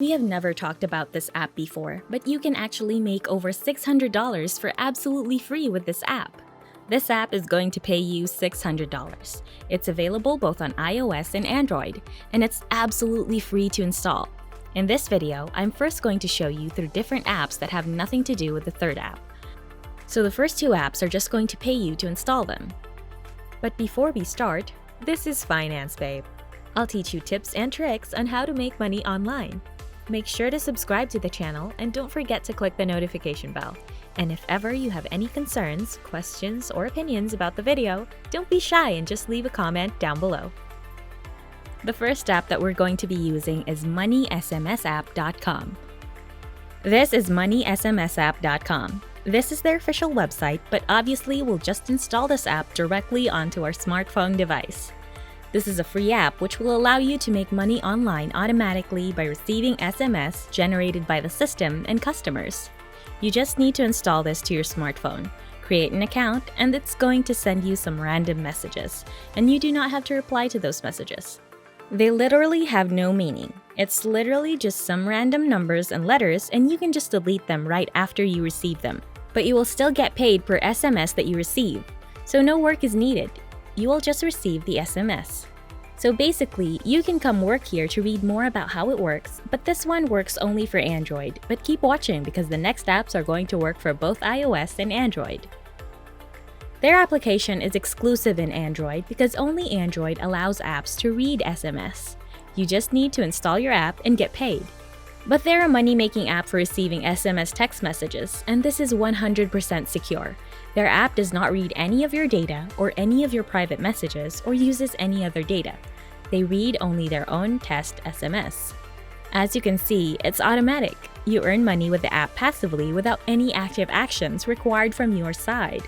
We have never talked about this app before, but you can actually make over $600 for absolutely free with this app. This app is going to pay you $600. It's available both on iOS and Android, and it's absolutely free to install. In this video, I'm first going to show you through different apps that have nothing to do with the third app. So the first two apps are just going to pay you to install them. But before we start, this is Finance Babe. I'll teach you tips and tricks on how to make money online. Make sure to subscribe to the channel and don't forget to click the notification bell. And if ever you have any concerns, questions, or opinions about the video, don't be shy and just leave a comment down below. The first app that we're going to be using is SMSapp.com. This is SMSapp.com. This is their official website, but obviously we'll just install this app directly onto our smartphone device. This is a free app which will allow you to make money online automatically by receiving SMS generated by the system and customers. You just need to install this to your smartphone, create an account, and it's going to send you some random messages, and you do not have to reply to those messages. They literally have no meaning. It's literally just some random numbers and letters, and you can just delete them right after you receive them. But you will still get paid per SMS that you receive, so no work is needed. You will just receive the SMS. So basically, you can come work here to read more about how it works, but this one works only for Android. But keep watching because the next apps are going to work for both iOS and Android. Their application is exclusive in Android because only Android allows apps to read SMS. You just need to install your app and get paid. But they're a money-making app for receiving SMS text messages, and this is 100% secure. Their app does not read any of your data or any of your private messages or uses any other data. They read only their own test SMS. As you can see, it's automatic. You earn money with the app passively without any active actions required from your side.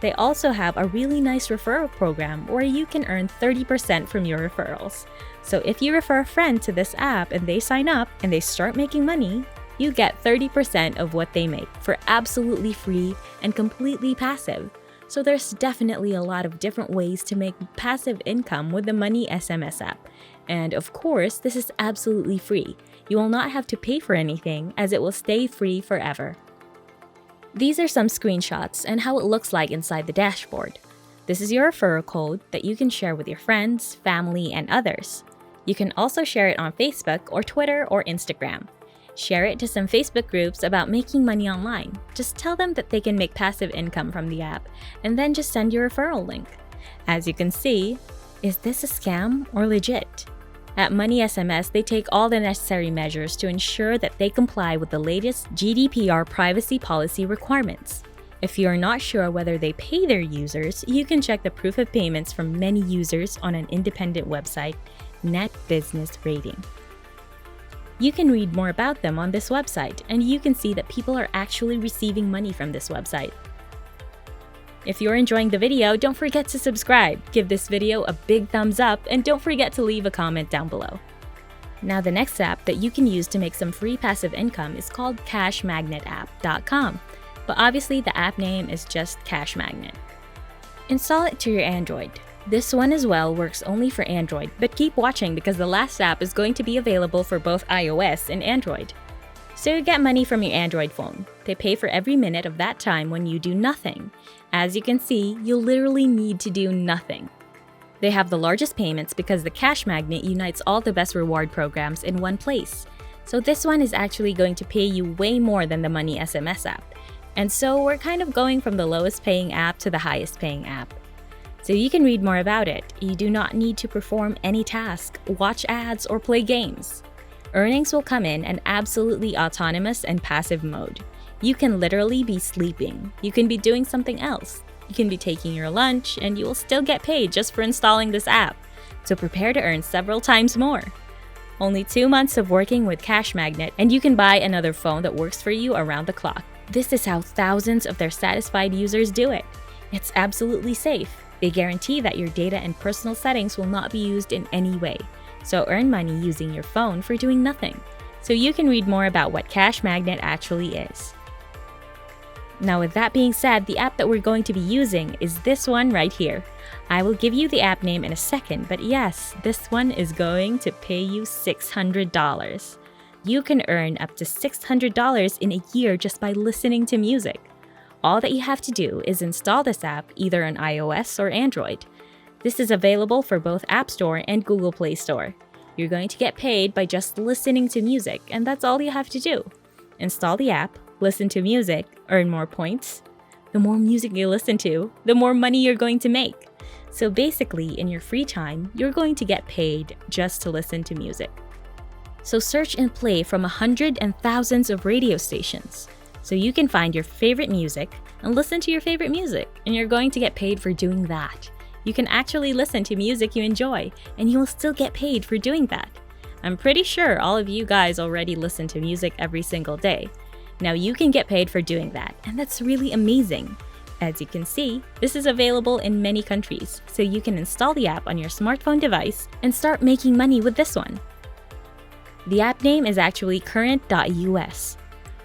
They also have a really nice referral program where you can earn 30% from your referrals. So if you refer a friend to this app and they sign up and they start making money, you get 30% of what they make for absolutely free and completely passive. So there's definitely a lot of different ways to make passive income with the Money SMS app. And of course, this is absolutely free. You will not have to pay for anything as it will stay free forever. These are some screenshots and how it looks like inside the dashboard. This is your referral code that you can share with your friends, family, and others. You can also share it on Facebook or Twitter or Instagram. Share it to some Facebook groups about making money online. Just tell them that they can make passive income from the app, and then just send your referral link. As you can see, is this a scam or legit? At Money SMS, they take all the necessary measures to ensure that they comply with the latest GDPR privacy policy requirements. If you are not sure whether they pay their users, you can check the proof of payments from many users on an independent website, Net Business Rating. You can read more about them on this website, and you can see that people are actually receiving money from this website. If you're enjoying the video, don't forget to subscribe, give this video a big thumbs up, and don't forget to leave a comment down below. Now the next app that you can use to make some free passive income is called CashMagnetApp.com, but obviously the app name is just Cash Magnet. Install it to your Android. This one as well works only for Android, but keep watching because the last app is going to be available for both iOS and Android. So you get money from your Android phone. They pay for every minute of that time when you do nothing. As you can see, you literally need to do nothing. They have the largest payments because the Cash Magnet unites all the best reward programs in one place. So this one is actually going to pay you way more than the Money SMS app. And so we're kind of going from the lowest paying app to the highest paying app. So you can read more about it. You do not need to perform any task, watch ads, or play games. Earnings will come in an absolutely autonomous and passive mode. You can literally be sleeping. You can be doing something else. You can be taking your lunch, and you will still get paid just for installing this app. So prepare to earn several times more. Only 2 months of working with Cash Magnet, and you can buy another phone that works for you around the clock. This is how thousands of their satisfied users do it. It's absolutely safe. They guarantee that your data and personal settings will not be used in any way. So earn money using your phone for doing nothing. So you can read more about what Cash Magnet actually is. Now with that being said, the app that we're going to be using is this one right here. I will give you the app name in a second, but yes, this one is going to pay you $600. You can earn up to $600 in a year just by listening to music. All that you have to do is install this app either on iOS or Android. This is available for both App Store and Google Play Store. You're going to get paid by just listening to music, and that's all you have to do. Install the app, listen to music, earn more points. The more music you listen to, the more money you're going to make. So basically, in your free time, you're going to get paid just to listen to music. So search and play from hundreds and thousands of radio stations. So you can find your favorite music and listen to your favorite music, and you're going to get paid for doing that. You can actually listen to music you enjoy, and you will still get paid for doing that. I'm pretty sure all of you guys already listen to music every single day. Now you can get paid for doing that, and that's really amazing. As you can see, this is available in many countries, so you can install the app on your smartphone device and start making money with this one. The app name is actually current.us.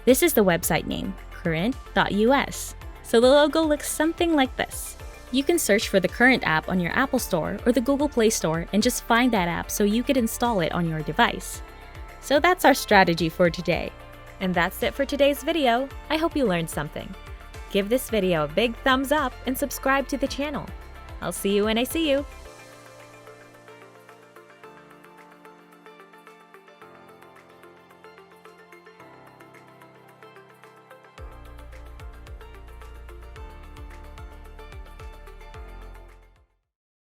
This is the website name, current.us. So the logo looks something like this. You can search for the Current app on your Apple Store or the Google Play Store and just find that app so you could install it on your device. So that's our strategy for today. And that's it for today's video. I hope you learned something. Give this video a big thumbs up and subscribe to the channel. I'll see you when I see you.